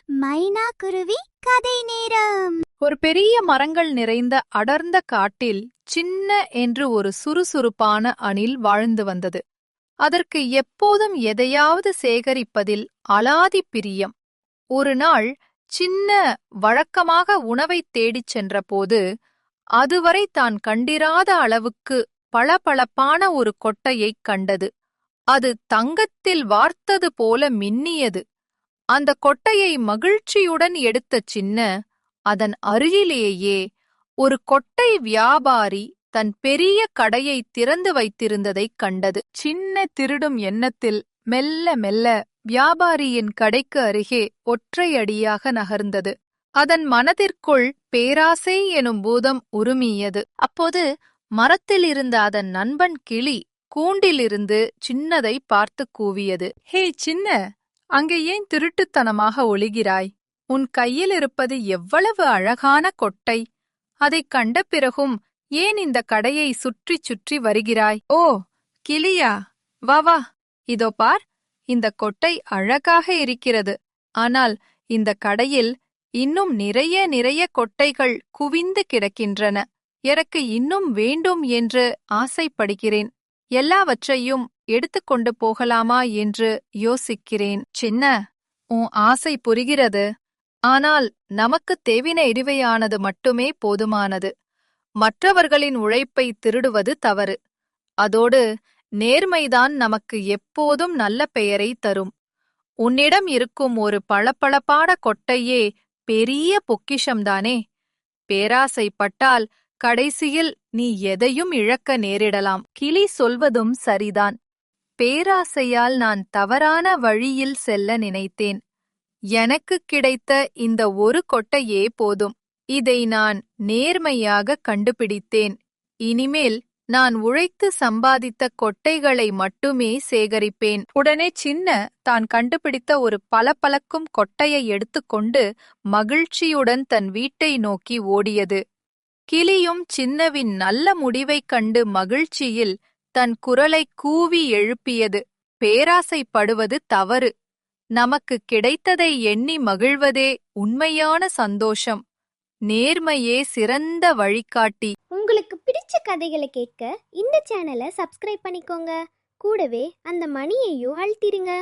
மைனா குருவி கதை நேரம். ஒரு பெரிய மரங்கள் நிறைந்த அடர்ந்த காட்டில் சின்ன என்று ஒரு சுறுசுறுப்பான அணில் வாழ்ந்து வந்தது. அதற்கு எப்போதும் எதையாவது சேகரிப்பதில் அலாதி பிரியம். ஒரு நாள் சின்ன வழக்கமாக உணவைத் தேடிச் சென்றபோது அதுவரை தான் கண்டிராத அளவுக்கு பளபளப்பான ஒரு கொட்டையைக் கண்டது. அது தங்கத்தில் வார்த்தது போல மின்னியது. அந்த கொட்டையை மகிழ்ச்சியுடன் எடுத்த சின்ன அதன் அருகிலேயே ஒரு கொட்டை வியாபாரி தன் பெரிய கடையை திறந்து வைத்திருந்ததைக் கண்டது. சின்ன திருடும் எண்ணத்தில் மெல்ல மெல்ல வியாபாரியின் கடைக்கு அருகே ஒற்றையடியாக நகர்ந்தது. அதன் மனதிற்குள் பேராசை எனும் பூதம் உறுமியது. அப்போது மரத்தில் இருந்த அதன் நண்பன் கிளி கூண்டிலிருந்து சின்னதை பார்த்து கூவியது. ஹே சின்ன, அங்கே ஏன் திருட்டுத்தனமாக ஒளிகிறாய்? உன் கையில் இருப்பது எவ்வளவு அழகான கொட்டை! அதைக் கண்ட பிறகும் ஏன் இந்த கடையை சுற்றி சுற்றி வருகிறாய்? ஓ கிளியா, வா வா, இதோ பார், இந்த கொட்டை அழகாக இருக்கிறது. ஆனால் இந்த கடையில் இன்னும் நிறைய நிறைய கொட்டைகள் குவிந்து கிடக்கின்றன. எனக்கு இன்னும் வேண்டும் என்று ஆசைப்படுகிறேன். எல்லாவற்றையும் எடுத்துக்கொண்டு போகலாமா என்று யோசிக்கிறேன். சின்ன, உன் ஆசை புரிகிறது. ஆனால் நமக்குத் தேவின இடிவையானது மட்டுமே போதுமானது. மற்றவர்களின் உழைப்பை திருடுவது தவறு. அதோடு நேர்மைதான் நமக்கு எப்போதும் நல்ல பெயரை தரும். உன்னிடம் இருக்கும் ஒரு பளபளப்பான கொட்டையே பெரிய பொக்கிஷம்தானே. பேராசைப்பட்டால் கடைசியில் நீ எதையும் இழக்க நேரிடலாம். கிளி சொல்வதும் சரிதான். பேராசையால் நான் தவறான வழியில் செல்ல நினைத்தேன். எனக்குக் கிடைத்த இந்த ஒரு கொட்டையே போதும். இதை நான் நேர்மையாக கண்டுபிடித்தேன். இனிமேல் நான் உழைத்து சம்பாதித்த கொட்டைகளை மட்டுமே சேகரிப்பேன். உடனே சின்ன தான் கண்டுபிடித்த ஒரு பளபளக்கும் கொட்டையை எடுத்துக்கொண்டு மகிழ்ச்சியுடன் தன் வீட்டை நோக்கி ஓடியது. கிளியும் சின்னவின் நல்ல முடிவைக் கண்டு மகிழ்ச்சியில் தன் குரலைக் கூவி எழுப்பியது. பேராசைப்படுவது தவறு. நமக்கு கிடைத்ததை எண்ணி மகிழ்வதே உண்மையான சந்தோஷம். நேர்மையே சிறந்த வழிகாட்டி. உங்களுக்கு பிடிச்ச கதைகளை கேட்க இந்த சேனலை சப்ஸ்கிரைப் பண்ணிக்கோங்க. கூடவே அந்த மணியையும் அழுத்திடுங்க.